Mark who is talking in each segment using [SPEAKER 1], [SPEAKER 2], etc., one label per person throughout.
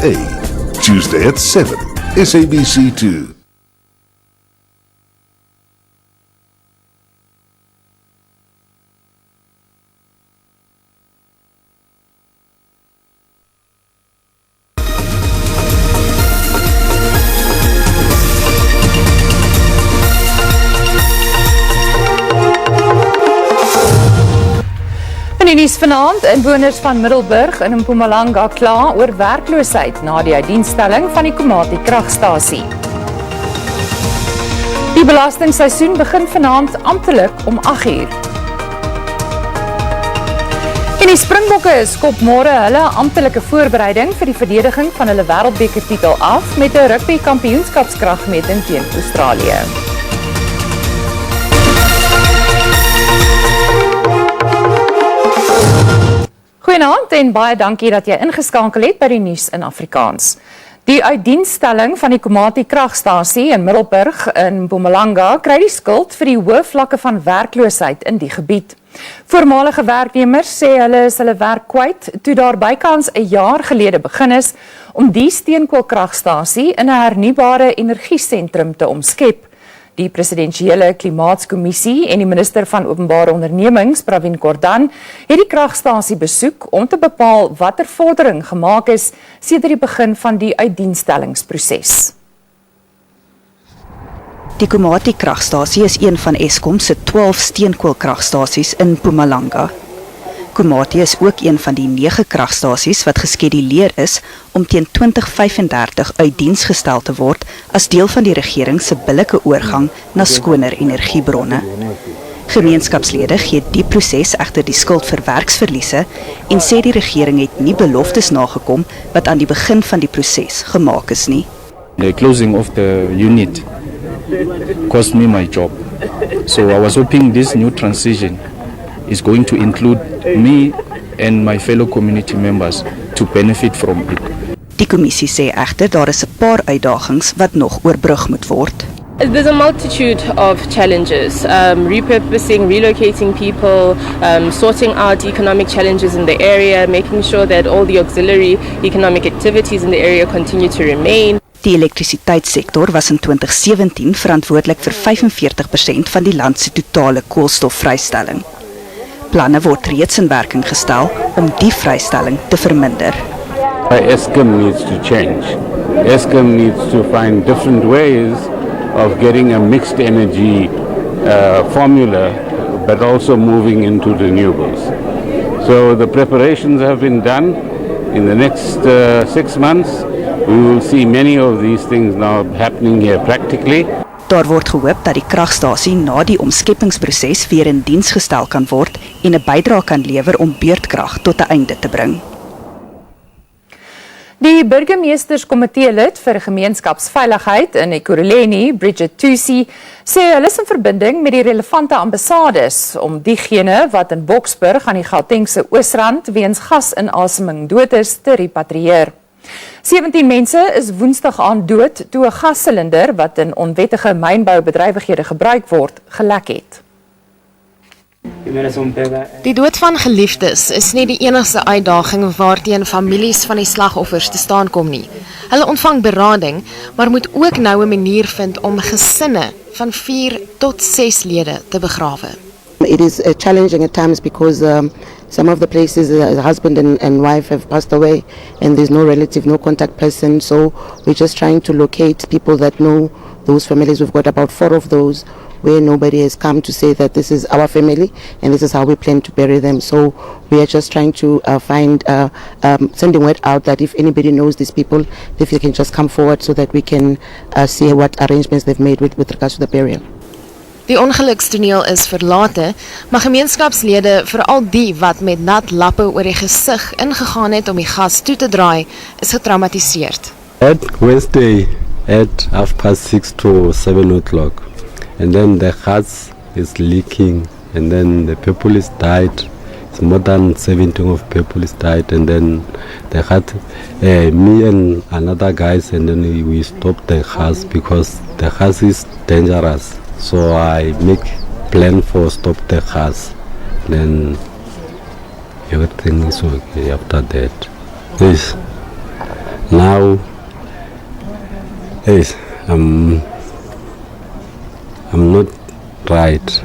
[SPEAKER 1] A. Tuesday at 7, SABC 2.
[SPEAKER 2] In die nuus vanaand, inwoners van Middelburg in Mpumalanga kla oor werkloosheid na die uitdienstelling van die Komati kragstasie. Die belastingsseisoen begin vanaand amptelik om 8uur. En die Springbokke skop môre hulle amptelike voorbereiding vir die verdediging van hulle wêreldbekertitel af met 'n rugby kampioenskapskragmeting teen Australië. Goeienaand en baie dankie dat jy ingeskakel het by die nuus in Afrikaans. Die uitdienstelling van die Komati kragstasie in Middelburg in Mpumalanga kry die skuld vir die hoë vlakke van werkloosheid in die gebied. Voormalige werknemers sê hulle is hulle werk kwyt toe daar bykans 'n jaar gelede begin is om die steenkoolkragstasie in 'n hernubare energiesentrum te omskep. Die presidensiële klimaatskommissie en die minister van openbare ondernemings, Pravin Gordhan, het die kragstasie besoek om te bepaal watter vordering gemaak is sedert die begin van die uitdienstellingsproses.
[SPEAKER 3] Die Komati kragstasie is een van Eskom se 12 steenkoolkragstasies in Mpumalanga. Komati is ook een van die 9 kragstasies wat geskeduleer is om teen 2035 uit diens gestel te word as deel van die regering se billike oorgang na skoner energiebronne. Gemeenskapslede gee die proses egter die skuld vir werksverliese en sê die regering het nie beloftes nagekom wat aan die begin van die proses gemaak is nie.
[SPEAKER 4] The closing of the unit cost me my job. So I was hoping this new transition is going to include me and my fellow community members to benefit from it.
[SPEAKER 3] Die kommissie sê egter daar is 'n paar uitdagings wat nog oorbrug moet word.
[SPEAKER 5] There's a multitude of challenges, repurposing, relocating people, sorting out economic challenges in the area, making sure that all the auxiliary economic activities in the area continue to remain.
[SPEAKER 3] Die elektrisiteitssektor was in 2017 verantwoordelik vir 45% van die land se totale koolstofvrystelling. Planne word reeds in werking gestel om die vrystelling te verminder.
[SPEAKER 6] Eskom needs to change. Eskom needs to find different ways of getting a mixed energy formula, but also moving into renewables. So the preparations have been done. In the next 6 months, we will see many of these things now happening here practically.
[SPEAKER 3] Daar word gehoop dat die kragstasie na die omskepingsproses weer in diens gestel kan word en 'n bydrae kan lewer om beurtkrag tot 'n einde te bring.
[SPEAKER 2] Die burgemeesterskomitee lid vir gemeenskapsveiligheid in Ekurhuleni, Bridget Tusi, sê hulle is in verbinding met die relevante ambassades om diegene wat in Boksburg aan die Gautengse Oosrand weens gasinasemming dood is te repatrieer. 17 mense is Woensdag aan dood toe 'n gassilinder wat in onwettige mynboubedrywighede gebruik word, gelek het.
[SPEAKER 7] Die dood van geliefdes is nie die enigste uitdaging waarteen families van die slagoffers te staan kom nie. Hulle ontvang berading, maar moet ook nou 'n manier vind om gesinne van 4 tot 6 lede te begrawe.
[SPEAKER 8] It is challenging at times because some of the places the husband and wife have passed away and there's no relative, no contact person, so we're just trying to locate people that know those families. We've got about 4 of those where nobody has come to say that this is our family and this is how we plan to bury them. So we are just trying to sending word out that if anybody knows these people, if they can just come forward so that we can see what arrangements they've made with regards to the burial.
[SPEAKER 7] Die ongelukstoneel is verlate, maar gemeenskapslede, veral die wat met nat lappe oor die gesig ingegaan het om die gas toe te draai, is getraumatiseerd.
[SPEAKER 9] At Wednesday at 6:30 to 7 o'clock, and then the gas is leaking, and then the people is died. It's more than 17 of people is died, and then they had me and another guys, and then we stopped the gas because the gas is dangerous. So I make plan for stop the gas, then everything is okay after that. Yes. Now, yes, I'm not right.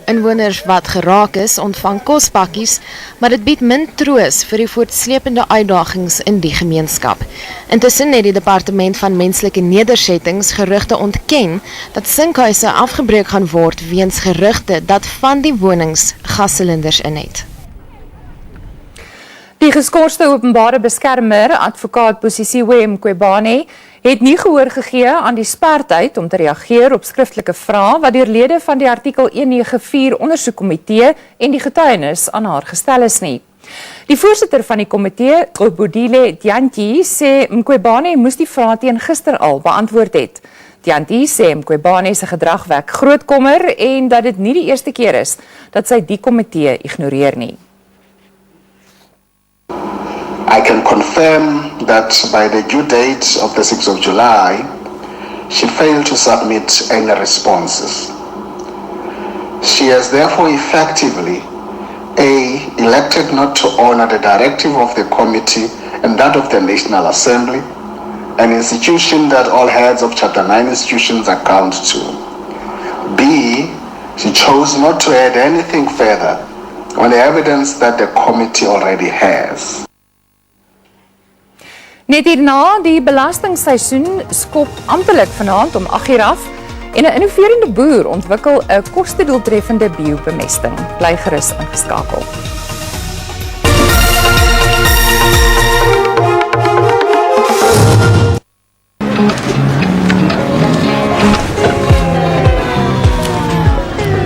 [SPEAKER 7] Inwoners wat geraak is, ontvang kospakkies, maar dit bied min troos vir die voortsleepende uitdagings in die gemeenskap. Intussen het die Departement van Menslike Nedersettings gerugte ontken dat sinkhuise afgebreek gaan word weens gerugte dat van die wonings gassilinders in het.
[SPEAKER 2] Die geskorste openbare beskermer, advokaat Busisiwe Mqwebane, het nie gehoor gegee aan die spertyd om te reageer op skriftelike vrae wat deur lede van die artikel 194 ondersoekkomitee en die getuienis aan haar gestel is nie. Die voorsitter van die komitee, Obodile Djantji, sê Mqwebane moes die vrae teen gister al beantwoord het. Djantji sê Mqwebane se gedrag wek groot kommer en dat dit nie die eerste keer is dat sy die komitee ignoreer nie.
[SPEAKER 10] I can confirm that by the due date of the 6th of July, she failed to submit any responses. She has therefore effectively, A, elected not to honor the directive of the committee and that of the National Assembly, an institution that all heads of Chapter 9 institutions account to. B, she chose not to add anything further on the evidence that the committee already has.
[SPEAKER 2] Net hierna, die belastingsseisoen skop amptelik vanaand om 8:00 af en 'n innoverende boer ontwikkel 'n kostedoeltreffende biobemesting. Bly gerus ingeskakel.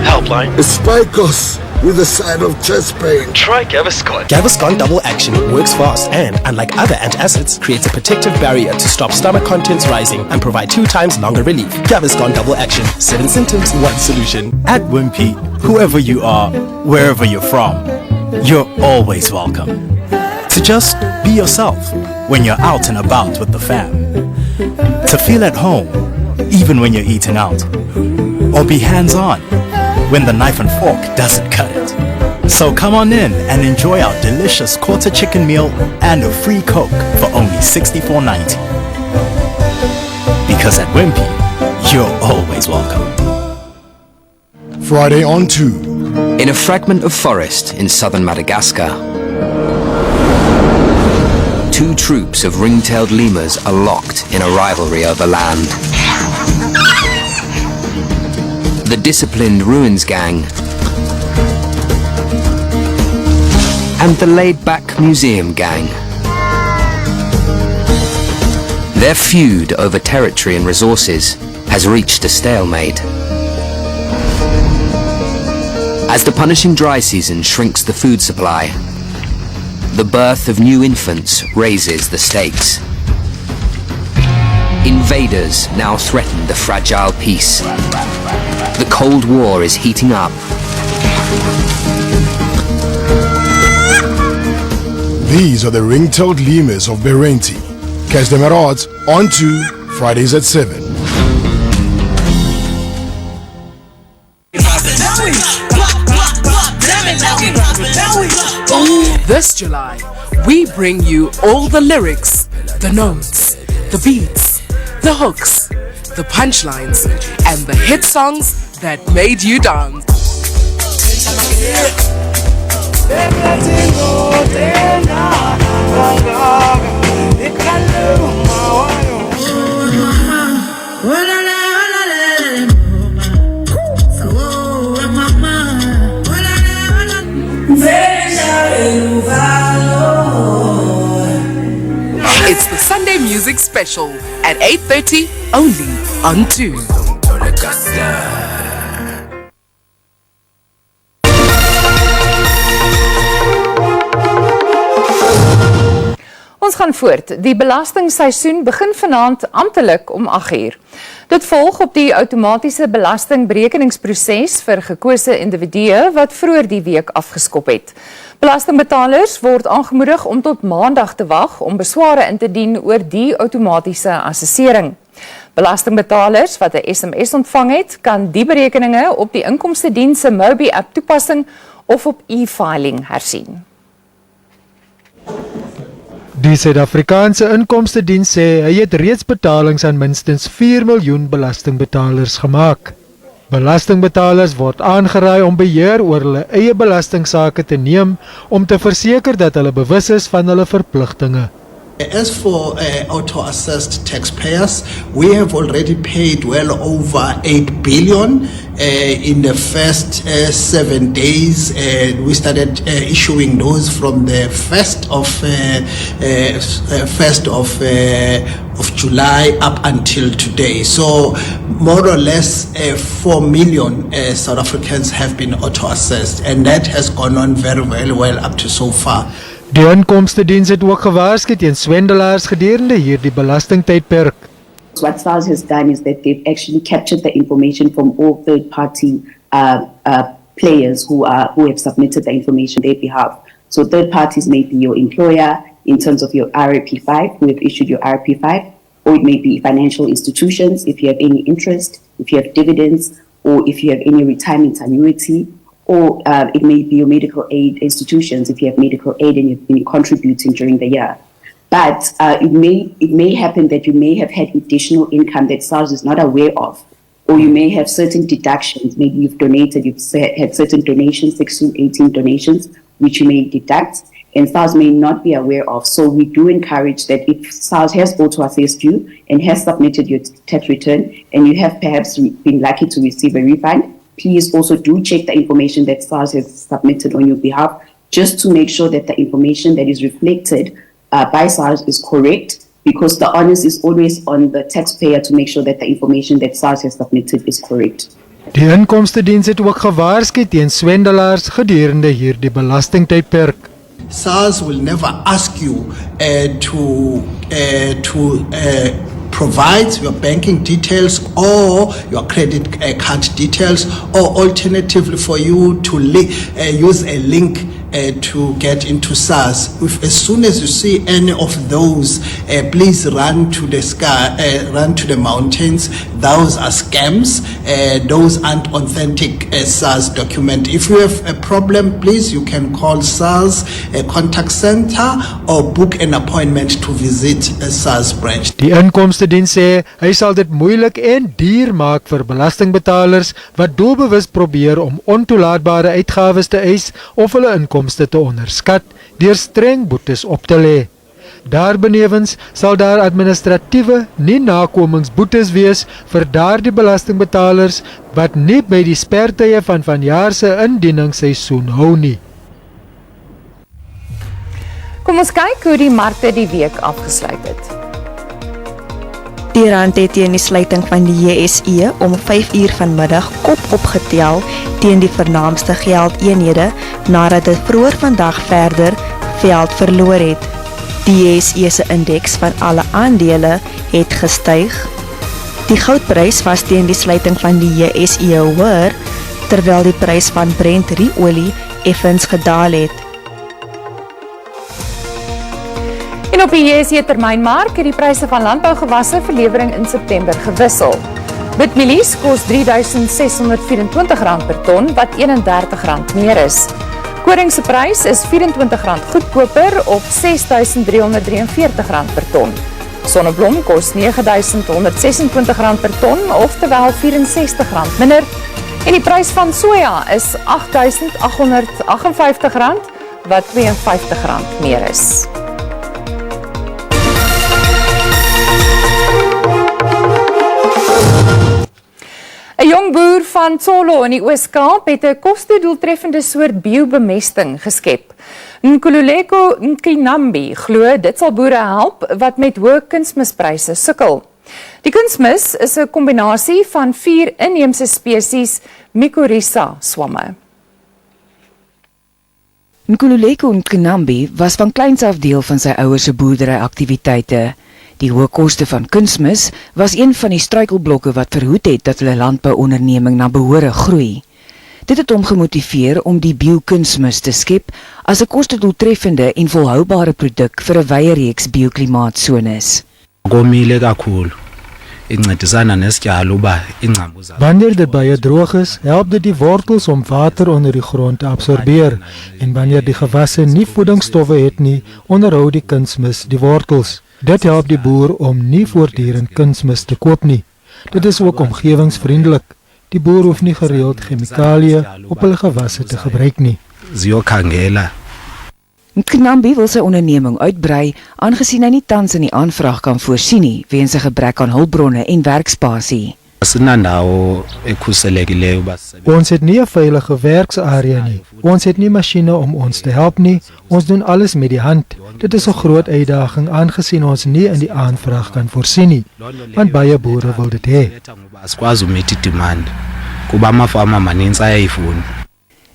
[SPEAKER 11] Helpline.
[SPEAKER 1] Aspargos with a side of chest pain.
[SPEAKER 11] Try Gaviscon.
[SPEAKER 12] Gaviscon Double Action works fast and, unlike other antacids, creates a protective barrier to stop stomach contents rising and provide 2 times longer relief. Gaviscon Double Action. 7 symptoms, 1 solution.
[SPEAKER 13] At Wimpy, whoever you are, wherever you're from, you're always welcome. To just be yourself when you're out and about with the fam. To feel at home, even when you're eating out. Or be hands-on when the knife and fork doesn't cut it. So come on in and enjoy our delicious quarter chicken meal and a free Coke for only $64.90. Because at Wimpy, you're always welcome.
[SPEAKER 1] Friday on 2.
[SPEAKER 14] In a fragment of forest in southern Madagascar, 2 troops of ring-tailed lemurs are locked in a rivalry over land. The disciplined Ruins Gang and the laid-back Museum Gang. Their feud over territory and resources has reached a stalemate. As the punishing dry season shrinks the food supply, the birth of new infants raises the stakes. Invaders now threaten the fragile peace. The Cold War is heating up.
[SPEAKER 1] These are the ring-tailed lemurs of Berenti. Catch them at odds on 2, Fridays at 7.
[SPEAKER 15] This July, we bring you all the lyrics, the notes, the beats, the hooks, the punchlines, and the hit songs that made you dance. It's the Sunday Music Special at 8:30 only on 2.
[SPEAKER 2] Ons gaan voort. Die belastingsseisoen begin vanaand amptelik om 8:00. Dit volg op die outomatiese belastingberekeningsproses vir gekose individue wat vroeër die week afgeskop het. Belastingbetalers word aangemoedig om tot Maandag te wag om besware in te dien oor die outomatiese assessering. Belastingbetalers wat 'n SMS ontvang het, kan die berekeninge op die Inkomstediens se Mobi-app toepassing of op e-filing hersien.
[SPEAKER 11] Die Suid-Afrikaanse Inkomstediens sê hy het reeds betalings aan minstens 4 miljoen belastingbetalers gemaak. Belastingbetalers word aangeraai om beheer oor hulle eie belastingsaake te neem om te verseker dat hulle bewus is van hulle verpligtinge.
[SPEAKER 16] As for auto-assessed taxpayers, we have already paid well over 8 billion in the first 7 days. We started issuing those from the 1st of July up until today. So more or less 4 million South Africans have been auto-assessed, and that has gone on very, very well up to so far.
[SPEAKER 11] Die Inkomstediens het ook gewaarsku teen swendelaars gedurende hierdie belastingtydperk.
[SPEAKER 17] What SARS has done is that they've actually captured the information from all third-party players who have submitted the information on their behalf. So third parties may be your employer in terms of your RP5, who have issued your RP5, or it may be financial institutions if you have any interest, if you have dividends, or if you have any retirement annuity, or it may be your medical aid institutions if you have medical aid and you've been contributing during the year. But it may happen that you may have had additional income that SARS is not aware of, or you may have certain deductions. Maybe you've donated, had certain donations, Section 18 donations, which you may deduct, and SARS may not be aware of. So we do encourage that if SARS has auto-assessed you and has submitted your tax return, and you have perhaps been lucky to receive a refund, please also do check the information that SARS has submitted on your behalf, just to make sure that the information that is reflected by SARS is correct, because the onus is always on the taxpayer to make sure that the information that SARS has submitted is correct.
[SPEAKER 11] Die Inkomstediens het ook gewaarsku teen swendelaars gedurende hierdie belastingtydperk.
[SPEAKER 16] SARS will never ask you to provide your banking details or your credit card details, or alternatively for you to use a link to get into SARS. As soon as you see any of those, please run to the run to the mountains. Those are scams. Those aren't authentic SARS document. If you have a problem, please, you can call SARS contact center or book an appointment to visit a SARS branch.
[SPEAKER 11] Die Inkomstediens sê hy sal dit moeilik en duur maak vir belastingbetalers wat doelbewus probeer om ontoelaatbare uitgawes te eis of hulle inkomste te onderskat deur streng boetes op te lê. Daarbenewens sal daar administratiewe nie-nakomingsboetes wees vir daardie belastingbetalers wat nie by die spertye van vanjaar se indieningsseisoen hou nie.
[SPEAKER 2] Kom ons kyk hoe die markte die week afgesluit het.
[SPEAKER 3] Die rand het teen die sluiting van die JSE om 5 uur vanmiddag kop opgetel teen die vernaamste geldeenhede nadat dit vroeër vandag verder veld verloor het. Die JSE se indeks van alle aandele het gestyg. Die goudprys was teen die sluiting van die JSE hoër, terwyl die prys van Brent ruolie effens gedaal het.
[SPEAKER 2] En op die JSE termynmark het die pryse van landbougewasse vir lewering in September gewissel. Witmielies kos R3.624 per ton, wat R31 meer is. Koring se prys is R24 goedkoper op R6.343 per ton. Sonneblom kos R9.126 per ton, oftewel R64 minder. En die prys van soja is R8.858, wat R52 meer is. 'n Jong boer van Tsolo in die Oos-Kaap het 'n koste-doeltreffende soort biobemesting geskep. Nkululeko Nkinambi glo dit sal boere help wat met hoë kunsmispryse sukkel. Die kunsmis is 'n kombinasie van 4 inheemse spesies Mycorrhiza swamme.
[SPEAKER 18] Nkululeko Nkinambi was van kleins af deel van sy ouers se boerderyaktiwiteite. Die hoë koste van kunsmis was een van die struikelblokke wat verhoed het dat hulle landbouonderneming na behore groei. Dit het hom gemotiveer om die biokunsmis te skep as 'n kostedoeltreffende en volhoubare produk vir 'n wye reeks bioklimaatsones.
[SPEAKER 19] Komile kakhulu. incedisana nesityalo uba iingcambu zayo.
[SPEAKER 11] Wanneer dit baie droog is, help dit die wortels om water onder die grond te absorbeer en wanneer die gewasse nie voedingsstowwe het nie, onderhou die kunsmis die wortels. Dit help die boer om nie voortdurend kunsmis te koop nie. Dit is ook omgewingsvriendelik. Die boer hoef nie gereeld chemikalieë op hulle gewasse te gebruik nie.
[SPEAKER 19] Ziyokhangela.
[SPEAKER 18] Knambi wil sy onderneming uitbrei, aangesien hy nie tans in die aanvraag kan voorsien nie, weens 'n gebrek aan hulpbronne en werkspasie.
[SPEAKER 11] Ons het nie 'n veilige werksarea nie. Ons het nie masjiene om ons te help nie. Ons doen alles met die hand. Dit is 'n groot uitdaging aangesien ons nie in die aanvraag kan voorsien nie, want baie boere wil dit hê.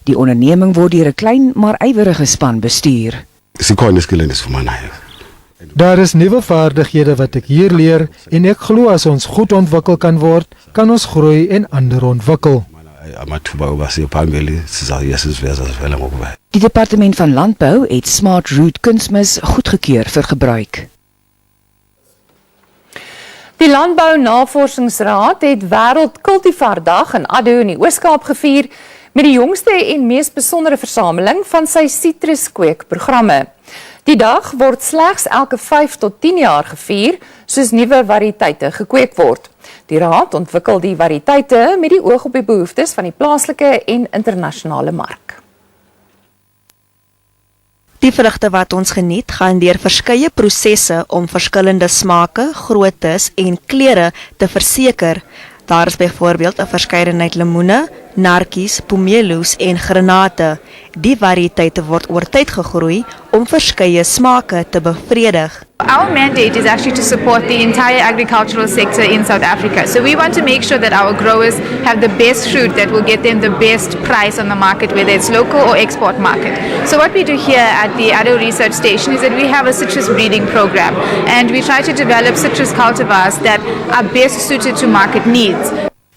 [SPEAKER 18] Die onderneming word deur 'n klein maar ywerige span bestuur.
[SPEAKER 11] Daar is nuwe vaardighede wat ek hier leer en ek glo as ons goed ontwikkel kan word, kan ons groei en ander ontwikkel.
[SPEAKER 18] Die departement van landbou het Smart Root kunsmis goedgekeur vir gebruik.
[SPEAKER 2] Die Landbou Navorsingsraad het Wêreld Kultivardag in Addo in die Oos-Kaap gevier met die jongste en mees besondere versameling van sy sitruskweekprogramme. Die dag word slegs elke 5 tot 10 jaar gevier, soos nuwe variëteite gekweek word. Die raad ontwikkel die variëteite met die oog op die behoeftes van die plaaslike en internasionale mark.
[SPEAKER 20] Die vrugte wat ons geniet, gaan deur verskeie prosesse om verskillende smake, groottes en kleure te verseker. Daar is byvoorbeeld 'n verskeidenheid lemoene, narkies, pomeloes en granate. Die variëteite word oor tyd gegroei om verskeie smake te bevredig.
[SPEAKER 21] Our mandate is actually to support the entire agricultural sector in South Africa. So we want to make sure that our growers have the best fruit that will get them the best price on the market, whether it's local or export market. So what we do here at the Addo Research Station is that we have a citrus breeding program, and we try to develop citrus cultivars that are best suited to market needs.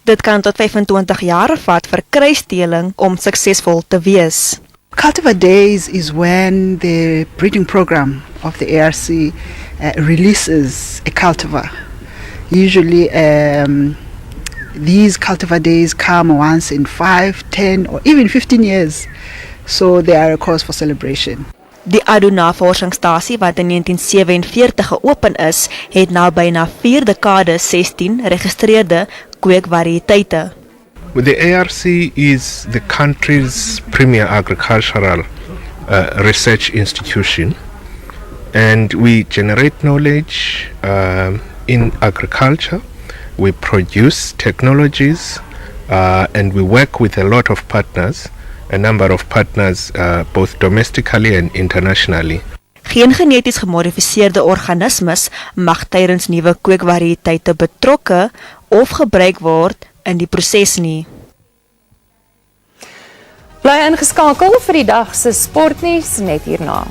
[SPEAKER 20] Dit kan tot 25 jaar vat vir kruisteling om suksesvol te wees.
[SPEAKER 22] Cultivar Days is when the breeding program of the ARC releases a cultivar. Usually these cultivar days come once in 5, 10 or even 15 years. So they are a cause for celebration.
[SPEAKER 20] Die Addo Navorsingsstasie wat in 1947 geopen is, het nou byna 4 dekades 16 geregistreerde kweekvariëteite.
[SPEAKER 23] The ARC is the country's premier agricultural research institution, and we generate knowledge in agriculture, we produce technologies, and we work with a lot of partners, a number of partners both domestically and internationally.
[SPEAKER 20] Geen geneties gemodifiseerde organismes mag tydens nuwe kweekvariëteite betrokke of gebruik word in die proses nie.
[SPEAKER 2] Bly ingeskakel vir die dag se sportnuus net hierna.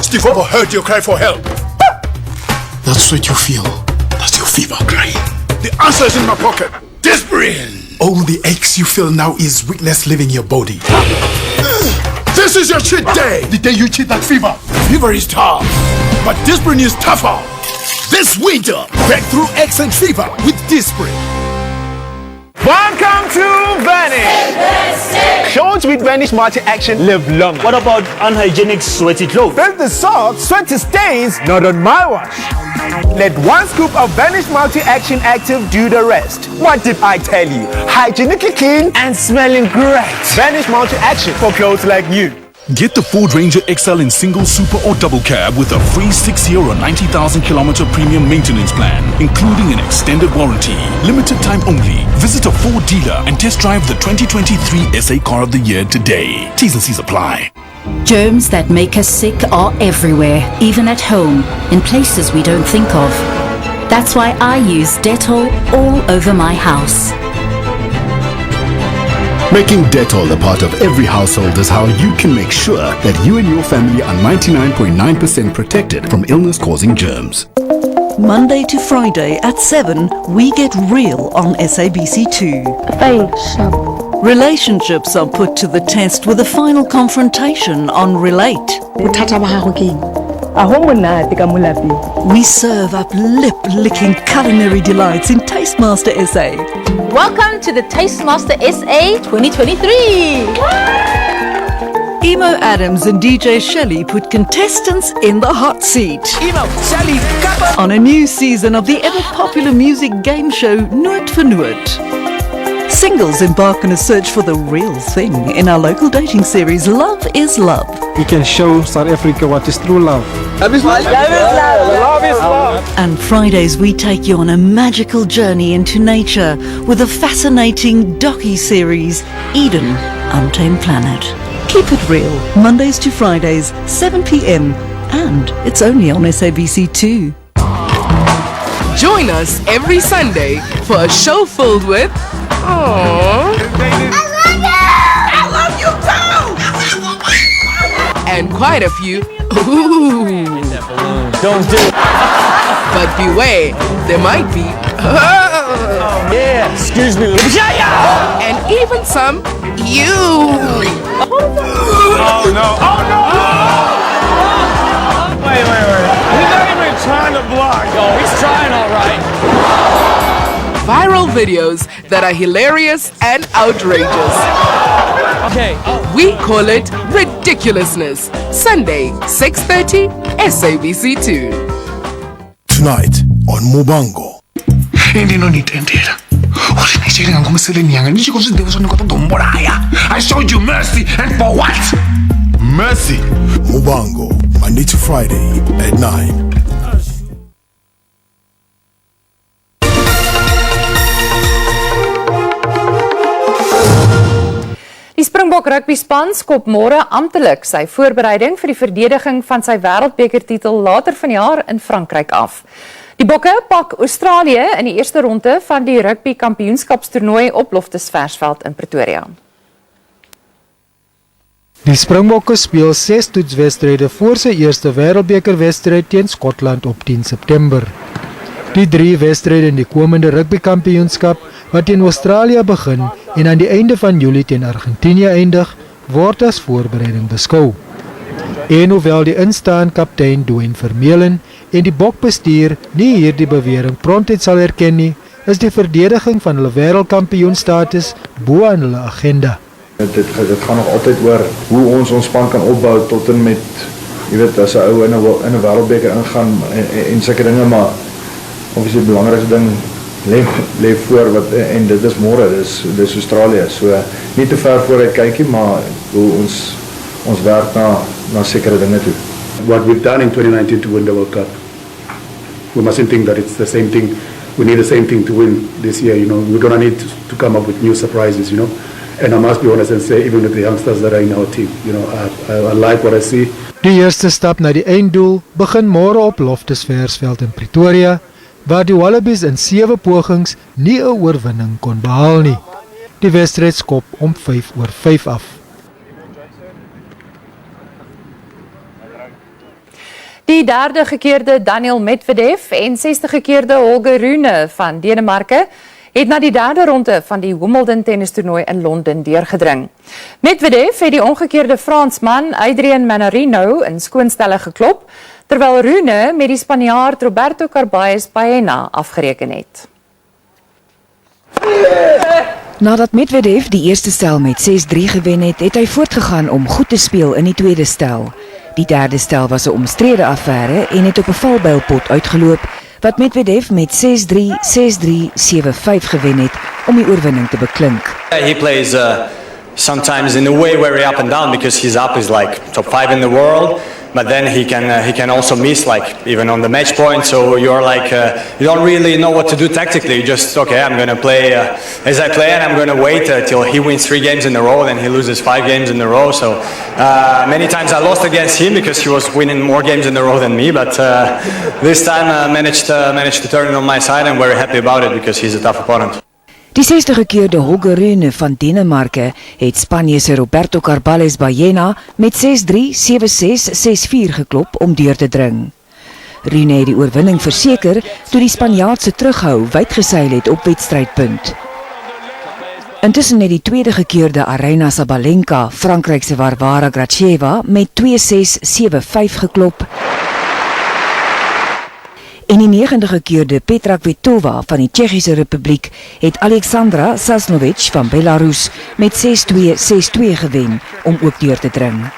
[SPEAKER 24] Steve Obo heard your cry for help. That's what you feel. That's your fever crying. The answer is in my pocket. Disprin! All the aches you feel now is weakness leaving your body. This is your cheat day. The day you cheat that fever. Fever is tough, but Disprin is tougher. This winter, break through aches and fever with Disprin.
[SPEAKER 25] Welcome to Vanish! Clothes with Vanish multi-action live longer. What about unhygienic sweaty clothes? Then the salt, sweaty stains, not on my watch. Let 1 scoop of Vanish multi-action active do the rest. What did I tell you? Hygienically clean and smelling great. Vanish multi-action for clothes like you.
[SPEAKER 26] Get the Ford Ranger XL in single, super or double cab with a free 6-year or 90,000 kilometer premium maintenance plan, including an extended warranty. Limited time only. Visit a Ford dealer and test drive the 2023 SA Car of the Year today. T's and C's apply.
[SPEAKER 27] Germs that make us sick are everywhere, even at home, in places we don't think of. That's why I use Dettol all over my house.
[SPEAKER 28] Making Dettol a part of every household is how you can make sure that you and your family are 99.9% protected from illness-causing germs.
[SPEAKER 29] Monday to Friday at 7, we get real on SABC2.
[SPEAKER 30] Fine, sharp.
[SPEAKER 4] Relationships are put to the test with a final confrontation on Relate. We serve up lip-licking culinary delights in Tastemaster SA.
[SPEAKER 5] Welcome to the Tastemaster SA 2023.
[SPEAKER 4] Emo Adams and DJ Shelley put contestants in the hot seat.
[SPEAKER 15] Emo, Shelley,
[SPEAKER 4] on a new season of the ever-popular music game show Nuut vir Nuut. Singles embark on a search for the real thing in our local dating series Love is Love.
[SPEAKER 11] We can show South Africa what is true love.
[SPEAKER 4] Love is love. Love is love. And Fridays we take you on a magical journey into nature with a fascinating docu-series Eden, Untamed Planet. Keep it real, Mondays to Fridays, 7 p.m. and it's only on SABC 2.
[SPEAKER 15] Join us every Sunday for a show filled with aww,
[SPEAKER 5] I love you too!
[SPEAKER 15] and quite a few ooh.
[SPEAKER 25] Don't do it.
[SPEAKER 15] But beware, there might be
[SPEAKER 25] Oh, yeah, excuse me.
[SPEAKER 15] and even some you.
[SPEAKER 25] Oh, no. Oh, no. Wait. He's not even trying to block. Oh, he's trying all right.
[SPEAKER 15] Viral videos that are hilarious and outrageous.
[SPEAKER 25] Okay.
[SPEAKER 15] We call it ridiculousness. Sunday, 6:30, SABC 2.
[SPEAKER 1] Tonight on Mubango.
[SPEAKER 24] Hindi nonitendela. Usinishele ngomseleni yanga nishiko sidevo sonikota dombolaya. I showed you mercy and for what?
[SPEAKER 1] Mercy. Mubango, Monday to Friday at 9.
[SPEAKER 2] Die Springbok rugby span skop môre amptelik sy voorbereiding vir die verdediging van sy wêreldbekertitel later vanjaar in Frankryk af. Die Bokke pak Australië in die eerste ronde van die rugby kampioenskapstoernooi op Loftusversveld in Pretoria.
[SPEAKER 11] Die Springbokke speel 6 toetswedstryde voor sy eerste wêreldbekerwedstryd teen Skotland op 10 September. Die 3 wedstryde in die komende rugbykampioenskap wat teen Australië begin en aan die einde van Julie teen Argentinië eindig, word as voorbereiding beskou. En hoewel die instaan kaptein Dwayne Vermeulen en die bokbestuur nie hierdie bewering prontheid sal erken nie, is die verdediging van hulle wêreldkampioenstatus bo aan hulle agenda.
[SPEAKER 6] Dit gaan nog altyd oor hoe ons span kan opbou tot en met, jy weet, as 'n ou in 'n wêreldbeker ingaan en sulke dinge, maar obviously die belangrikste ding lê voor wat en dit is môre, dis Australië. So nie te ver vooruit kykie, maar hoe ons werk na sekere dinge toe.
[SPEAKER 7] What we've done in 2019 to win the World Cup, we mustn't think that it's the same thing. We need the same thing to win this year. We're gonna need to come up with new surprises. And I must be honest and say, even with the youngsters that are in our team, I like what I see.
[SPEAKER 11] Die eerste stap na die einddoel begin môre op Loftusversveld in Pretoria, waar die Wallabies in 7 pogings nie 'n oorwinning kon behaal nie. Die wedstryd skop om 5:05 af.
[SPEAKER 2] Die 3de gekeerde Daniel Medvedev en 6de gekeerde Holger Rune van Denemarke het na die 3de ronde van die Wimbledon tennistoernooi in Londen deurgedring. Medvedev het die omgekeerde Fransman Adrien Manarino in skoonstelle geklop, terwyl Rune met die Spanjaard Roberto Carballes Baena afgereken het.
[SPEAKER 18] Nadat Medvedev die eerste stel met 6-3 gewen het, het hy voortgegaan om goed te speel in die tweede stel. Die derde stel was 'n omstrede affære en het op 'n valbylpot uitgeloop, wat Medvedev met 6-3, 6-3, 7-5 gewen het om die oorwinning te beklink.
[SPEAKER 8] He plays sometimes in a way very up and down because his up is like top 5 in the world, but then he can also miss like even on the match point. So you're like you don't really know what to do tactically. You just I'm going to play as I play, and I'm going to wait till he wins 3 games in a row, then he loses 5 games in a row. So many times I lost against him because he was winning more games in a row than me. But this time I managed to turn it on my side. I'm very happy about it because he's a tough opponent.
[SPEAKER 18] Die 6de gekeerde Holger Rune van Denemarke het Spanje se Roberto Carballes Baena met 6-3, 7-6, 6-4 geklop om deur te dring. Rune het die oorwinning verseker toe die Spanjaard se terughou wyd geseil het op wedstrydpunt. Intussen het die tweede gekeerde Aryna Sabalenka Frankryk se Varvara Gracheva met 2-6, 7-5 geklop. En die 9de gekeerde Petra Kvitova van die Tsjechiese Republiek het Alexandra Sasnovic van Belarus met 6-2, 6-2 gewen om ook deur te dring.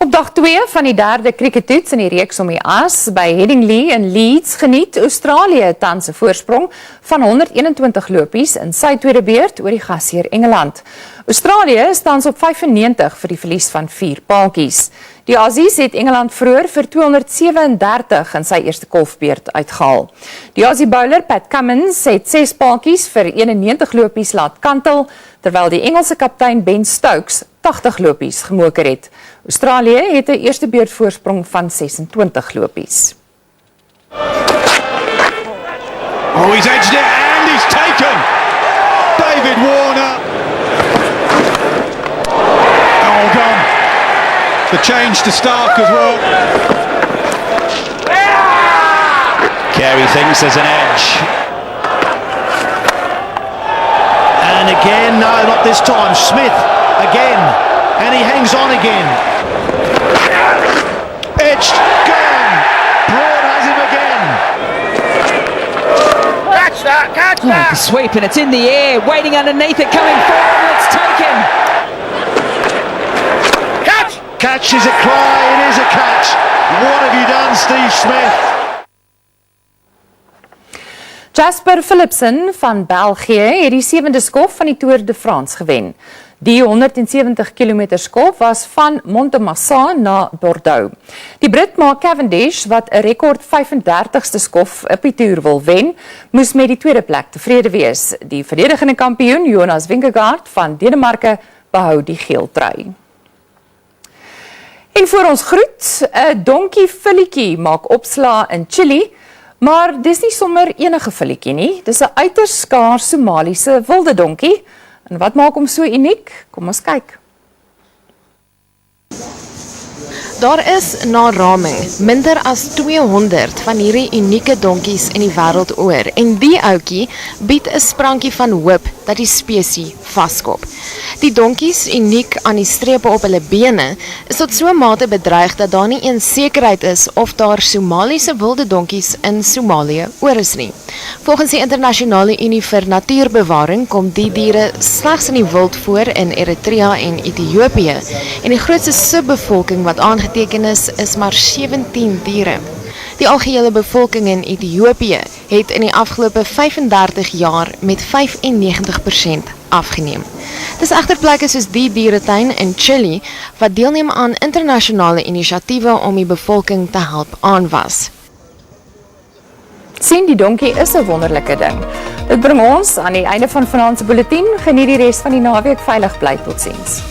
[SPEAKER 2] Op dag 2 van die derde crickettoets in die reeks om die as by Headingley in Leeds geniet Australië tans 'n voorsprong van 121 lopies in sy tweede beurt oor die gasheer Engeland. Australië is tans op 95 vir die verlies van 4 paaltjies. Die Aussies het Engeland vroeër vir 237 in sy eerste kolfbeurt uitgehaal. Die Aussie bowler Pat Cummins het 6 paaltjies vir 91 lopies laat kantel, terwyl die Engelse kaptein Ben Stokes 80 lopies gemoker het. Australië het 'n eerste beurt voorsprong van 26 lopies.
[SPEAKER 3] Oh, he's edged it and he's taken David Warner. Oh, gone. The change to Stark as well.
[SPEAKER 9] Carey thinks there's an edge. And again, no, not this time. Smith again. And he hangs on again. Edged, gone. Broad has him again.
[SPEAKER 10] Catch that!
[SPEAKER 18] The sweep and it's in the air, waiting underneath it, coming forward and it's taken.
[SPEAKER 9] Catch is a cry, it is a catch. What have you done, Steve Smith?
[SPEAKER 2] Jasper Philipsen van België het die 7de skof van die Tour de France gewen. Die 170 km skof was van Montemassin na Bordeaux. Die Brit Mark Cavendish, wat 'n rekord 35ste skof op die Tour wil wen, moes met die tweede plek tevrede wees. Die verdedigende kampioen Jonas Vingegaard van Denemarke behou die geel trui. En voor ons groet, 'n donkie filletjie maak opslaa in Chili, maar dis nie sommer enige filletjie nie, dis 'n uiters skaars Somaliese wilde donkie. En wat maak hom so uniek? Kom ons kyk.
[SPEAKER 12] Daar is na raming minder as 200 van hierdie unieke donkies in die wêreld oor en die ouetjie bied 'n sprankie van hoop dat die spesies vaskop. Die donkies, uniek aan die strepe op hulle bene, is tot so 'n mate bedreig dat daar nie eens sekerheid is of daar Somaliese wilde donkies in Somalië oor is nie. Volgens die Internasionale Unie vir Natuurbewaring kom die diere slegs in die wild voor in Eritrea en Ethiopië en die grootste subbevolking wat aangeteken is maar 17 diere. Die algehele bevolking in Ethiopië het in die afgelope 35 jaar met 95% afgeneem. Dis egter plekke soos die dieretuin in Chili wat deelneem aan internasionale inisiatiewe om die bevolking te help aanwas.
[SPEAKER 2] Sien, die donkie is 'n wonderlike ding. Dit bring ons aan die einde van vanaand se bulletin. Geniet die res van die naweek veilig bly. Totsiens.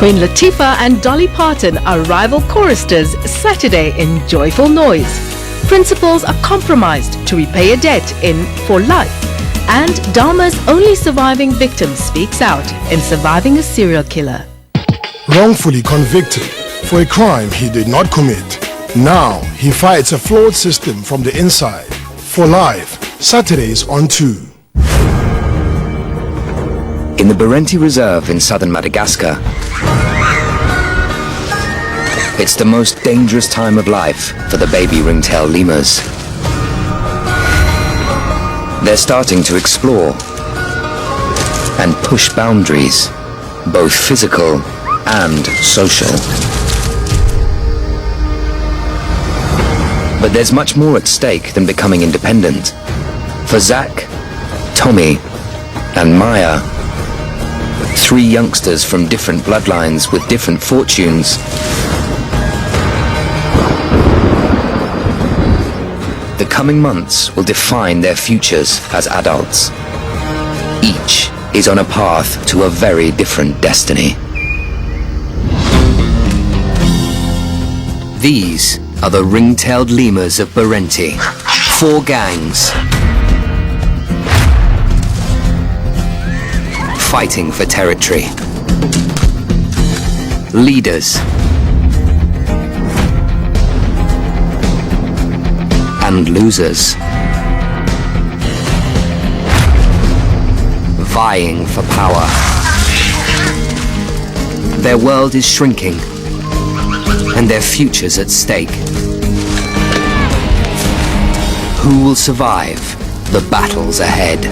[SPEAKER 15] when Latifah and Dolly Parton are rival choristers Saturday in Joyful Noise. Principals are compromised to repay a debt in For Life. And Dharma's only surviving victim speaks out in surviving a serial killer.
[SPEAKER 1] Wrongfully convicted for a crime he did not commit. Now he fights a flawed system from the inside. For Life, Saturdays on 2.
[SPEAKER 10] In the Berenti Reserve in southern Madagascar, it's the most dangerous time of life for the baby ringtail lemurs. They're starting to explore and push boundaries, both physical and social. But there's much more at stake than becoming independent. For Zach, Tommy, and Maya, 3 youngsters from different bloodlines with different fortunes, the coming months will define their futures as adults. Each is on a path to a very different destiny. These are the ring-tailed lemurs of Berenti. 4 gangs fighting for territory. Leaders and losers, vying for power. Their world is shrinking, and their futures at stake. Who will survive the battles ahead?